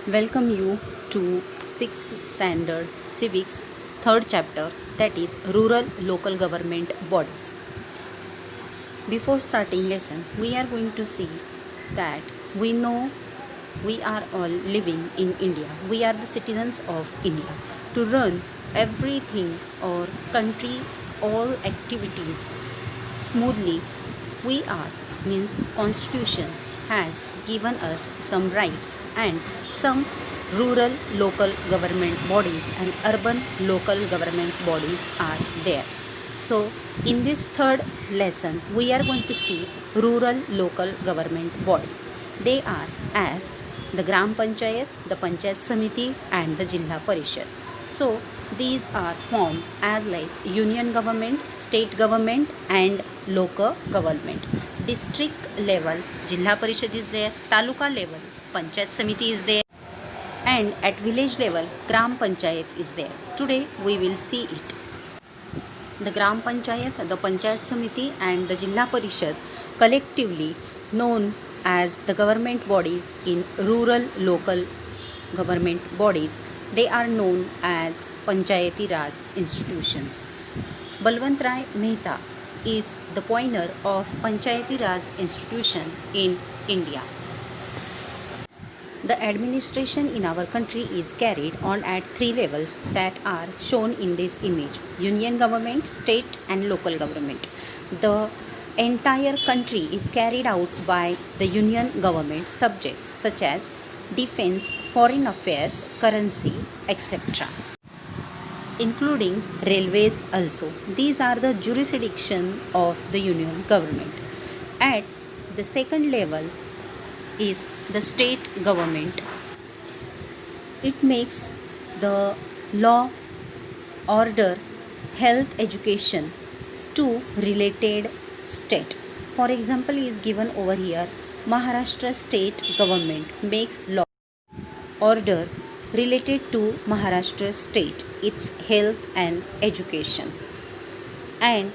Welcome you to 6th standard civics 3rd chapter, that is rural local government bodies. Before starting lesson, we are going to see that we know we are all living in India. We are the citizens of India. To run everything or country all activities smoothly, we are means constitution has given us some rights and some rural local government bodies and urban local government bodies are there. So in this third lesson we are going to see rural local government bodies. They are as the Gram Panchayat, the Panchayat Samiti and the Jilla Parishad. So these are formed as like union government, state government and local government. District level Jilla Parishad is there, Taluka level Panchayat Samiti is there, and at village level Gram Panchayat is there. Today we will see it. The Gram Panchayat, the Panchayat Samiti and the Jilla Parishad, collectively known as the government bodies in rural local government bodies, they are known as Panchayati Raj institutions. Balwant Rai Mehta is the pioneer of Panchayati Raj institution in India. The administration in our country is carried on at three levels that are shown in this image: union government, state and local government. The entire country is carried out by the union government subjects such as defense, foreign affairs, currency, etc., including railways also. These are the jurisdiction of the union government. At the second level is the state government. It makes the law, order, health, education to related state. For example is given over here. Maharashtra state government makes law, order related to Maharashtra state, its health and education. And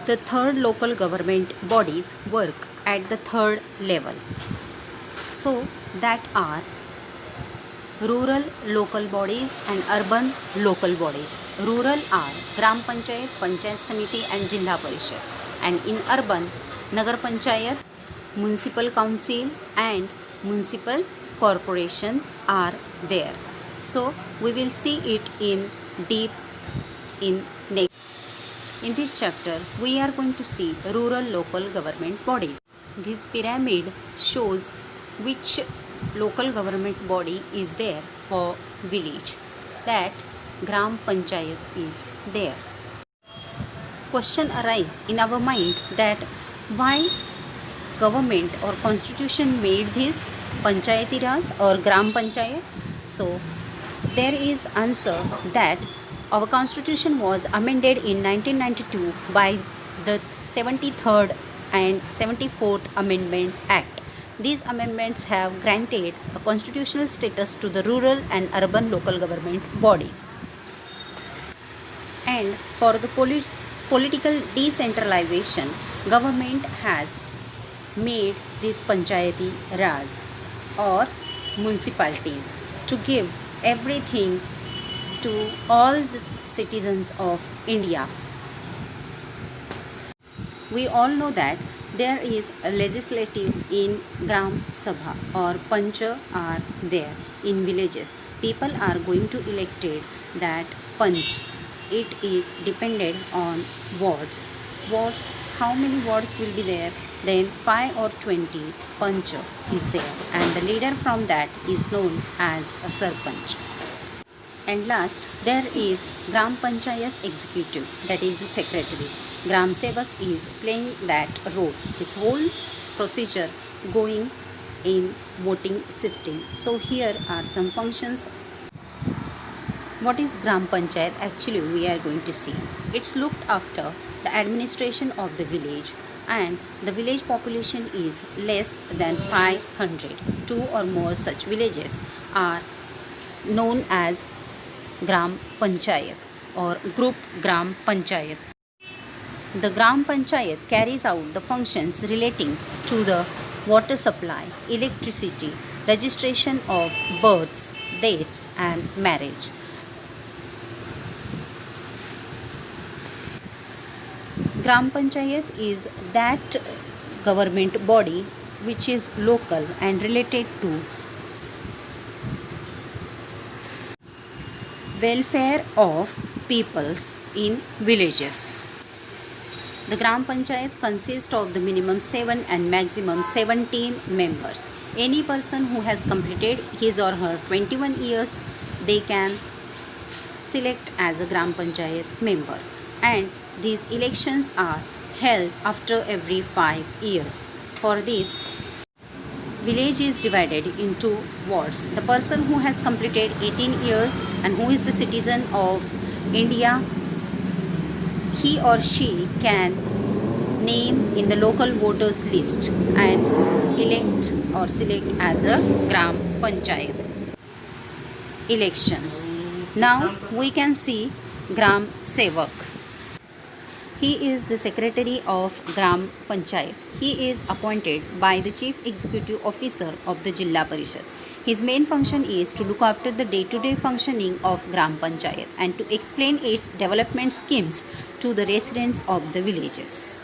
the third local government bodies work at the third level. So that are rural local bodies and urban local bodies. Rural are Gram Panchayat, Panchayat Samiti and Jilla Parishad. And in urban, Nagar Panchayat, Municipal Council and Municipal Corporation are there. So we will see it in deep in next. In this chapter, we are going to see rural local government bodies. This pyramid shows which local government body is there for village. That Gram Panchayat is there. Question arises in our mind that why government or constitution made this Panchayati Raj or Gram Panchayat? So there is answer that our constitution was amended in 1992 by the 73rd and 74th Amendment Act. These amendments have granted a constitutional status to the rural and urban local government bodies. And for the political decentralization, government has made this Panchayati Raj or municipalities to give everything to all the citizens of India. We all know that there is a legislative in Gram Sabha or Pancha are there in villages. People are going to elected that Panch. It is dependent on wards. Wards, how many wards will be there? Then 5 or 20 Pancha is there, and the leader from that is known as a Sarpanch. And last, there is Gram Panchayat Executive, that is the secretary. Gram Sevak is playing that role. This whole procedure going in voting system. So here are some functions. What is Gram Panchayat? Actually, we are going to see. It's looked after the administration of the village, and the village population is less than 500. Two or more such villages are known as Gram Panchayat or Group Gram Panchayat. The Gram Panchayat carries out the functions relating to the water supply, electricity, registration of births, deaths and marriage. Gram Panchayat is that government body which is local and related to welfare of peoples in villages. The Gram Panchayat consists of the minimum 7 and maximum 17 members. Any person who has completed his or her 21 years, they can select as a Gram Panchayat member, and these elections are held after every 5 years. For this, village is divided into wards. The person who has completed 18 years and who is the citizen of India, he or she can name in the local voters list and elect or select as a Gram Panchayat. Elections. Now we can see Gram Sevak. He is the secretary of Gram Panchayat. He is appointed by the chief executive officer of the Jilla Parishad. His main function is to look after the day-to-day functioning of Gram Panchayat and to explain its development schemes to the residents of the villages.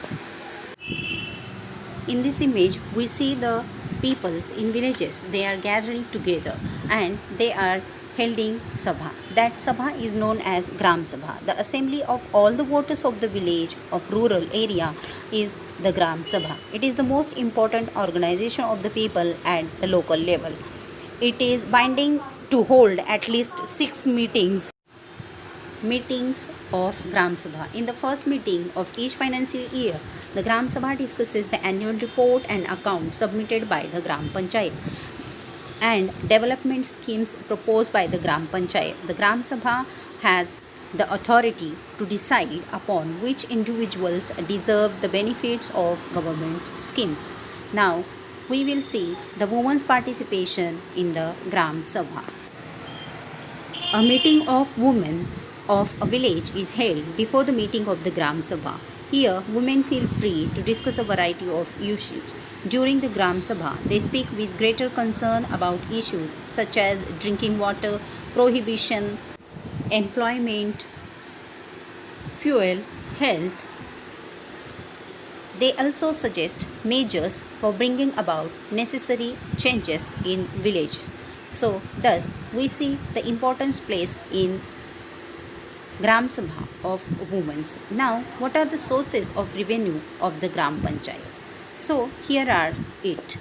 In this image, we see the peoples in villages. They are gathering together and they are holding Sabha. That Sabha is known as Gram Sabha. The assembly of all the voters of the village of rural area is the Gram Sabha. It is the most important organization of the people at the local level. It is binding to hold at least 6 meetings of Gram Sabha. In the first meeting of each financial year, the Gram Sabha discusses the annual report and account submitted by the Gram Panchayat and development schemes proposed by the Gram Panchayat. The Gram Sabha has the authority to decide upon which individuals deserve the benefits of government schemes. Now, we will see the women's participation in the Gram Sabha. A meeting of women of a village is held before the meeting of the Gram Sabha. Here, women feel free to discuss a variety of issues. During the Gram Sabha, they speak with greater concern about issues such as drinking water, prohibition, employment, fuel, health. They also suggest measures for bringing about necessary changes in villages. So, thus, we see the importance placed in Gram Sabha of women. Now, what are the sources of revenue of the Gram Panchayat? So, here are it.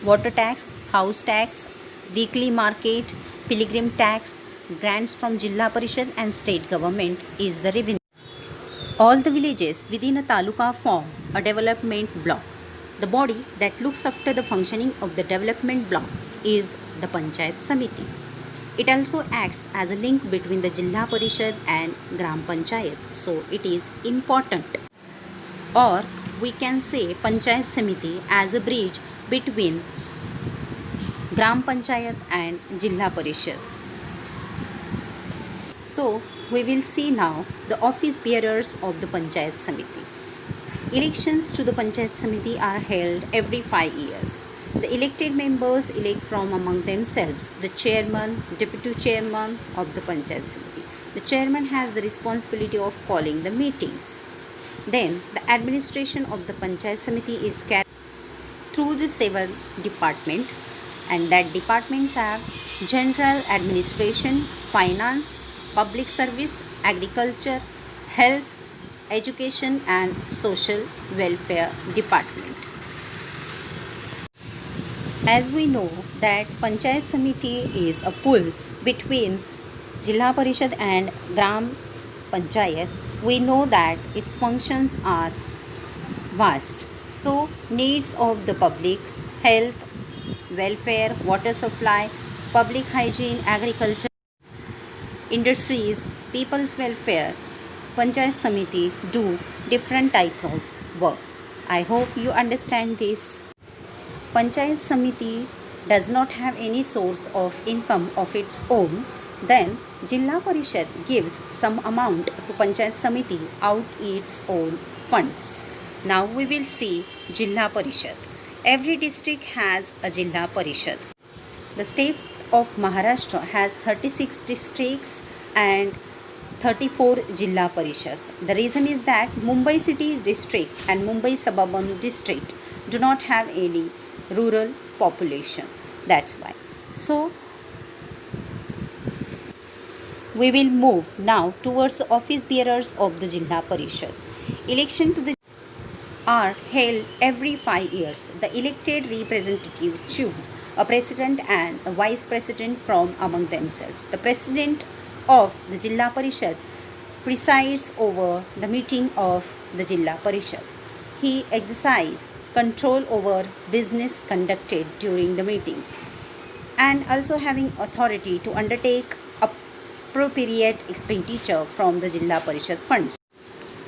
Water tax, house tax, weekly market, pilgrim tax, grants from Jilla Parishad and state government is the revenue. All the villages within a taluka form a development block. The body that looks after the functioning of the development block is the Panchayat Samiti. It also acts as a link between the Jilla Parishad and Gram Panchayat, so it is important. Or we can say Panchayat Samiti as a bridge between Gram Panchayat and Jilla Parishad. So we will see now the office bearers of the Panchayat Samiti. Elections to the Panchayat Samiti are held every 5 years. The elected members elect from among themselves the chairman, deputy chairman of the Panchayat Samiti. The chairman has the responsibility of calling the meetings. Then the administration of the Panchayat Samiti is carried through the 7 departments, and that departments are general administration, finance, public service, agriculture, health, education and social welfare department. As we know that Panchayat Samiti is a pull between Jilla Parishad and Gram Panchayat, we know that its functions are vast. So, needs of the public, health, welfare, water supply, public hygiene, agriculture, industries, people's welfare, Panchayat Samiti do different types of work. I hope you understand this. Panchayat Samiti does not have any source of income of its own, then Jilla Parishad gives some amount to Panchayat Samiti out its own funds. Now we will see Jilla Parishad. Every district has a Jilla Parishad. The state of Maharashtra has 36 districts and 34 Jilla Parishads. The reason is that Mumbai City District and Mumbai Suburban District do not have any rural population. That's why. So, we will move now towards the office bearers of the Jilla Parishad. Election to the are held every 5 years. The elected representative choose a president and a vice president from among themselves. The president of the Jilla Parishad presides over the meeting of the Jilla Parishad. He exercises control over business conducted during the meetings and also having authority to undertake appropriate expenditure from the Jilla Parishad funds.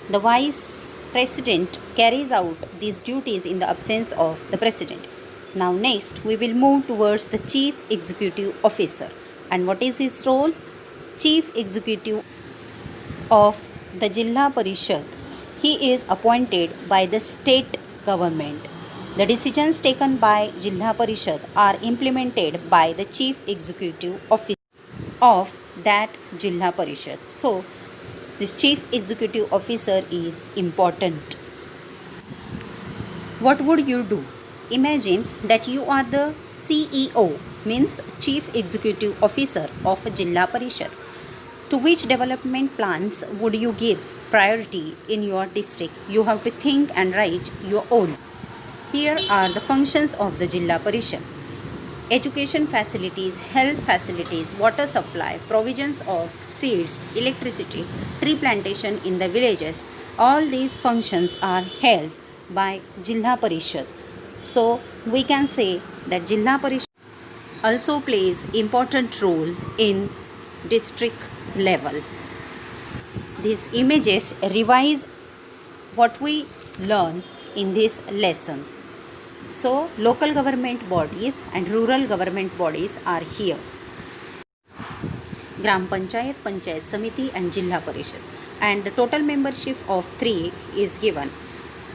The vice president carries out these duties in the absence of the president. Now next we will move towards the chief executive officer. And what is his role? Chief executive of the Jilla Parishad. He is appointed by the state government. The decisions taken by Jilla Parishad are implemented by the chief executive officer of that Jilla Parishad. So this chief executive officer is important. What would you do? Imagine that you are the CEO, means chief executive officer of a Jilla Parishad. To which development plans would you give priority in your district? You have to think and write your own. Here are the functions of the Jilla Parishad: education facilities, health facilities, water supply, provisions of seeds, electricity, tree plantation in the villages. All these functions are held by Jilla Parishad. So we can say that Jilla Parishad also plays important role in district level. These images revise what we learn in this lesson. So, local government bodies and rural government bodies are here. Gram Panchayat, Panchayat Samiti and Jilla Parishad. And the total membership of 3 is given.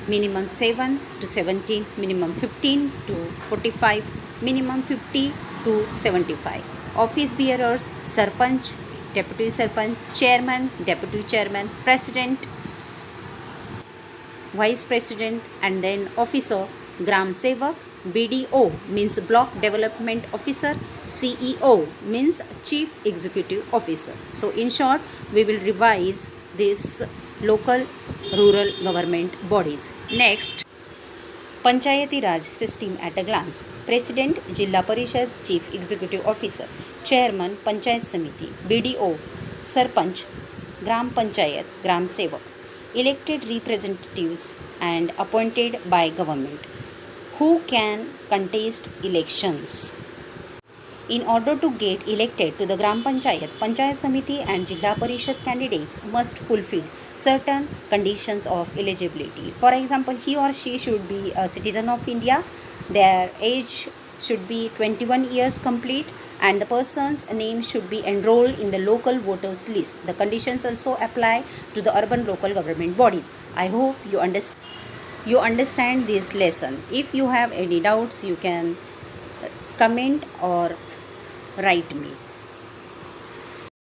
Minimum 7 to 17, minimum 15 to 45, minimum 50 to 75. Office bearers, Sarpanch, Deputy Sarpanch, Chairman, Deputy Chairman, President, Vice President, and then Officer, Gram Sevak. BDO means Block Development Officer. CEO means Chief Executive Officer. So in short, we will revise this local rural government bodies. Next, Panchayati Raj system at a glance. President, Jilla Parishad, Chief Executive Officer, Chairman, Panchayat Samiti, BDO, Sarpanch, Gram Panchayat, Gram Sevak. Elected representatives and appointed by government. Who can contest elections? In order to get elected to the Gram Panchayat, Panchayat Samiti and Jilla Parishad candidates must fulfill certain conditions of eligibility. For example, he or she should be a citizen of India, their age should be 21 years complete, and the person's name should be enrolled in the local voters list. The conditions also apply to the urban local government bodies. I hope you understand this lesson. If you have any doubts, you can comment or write me.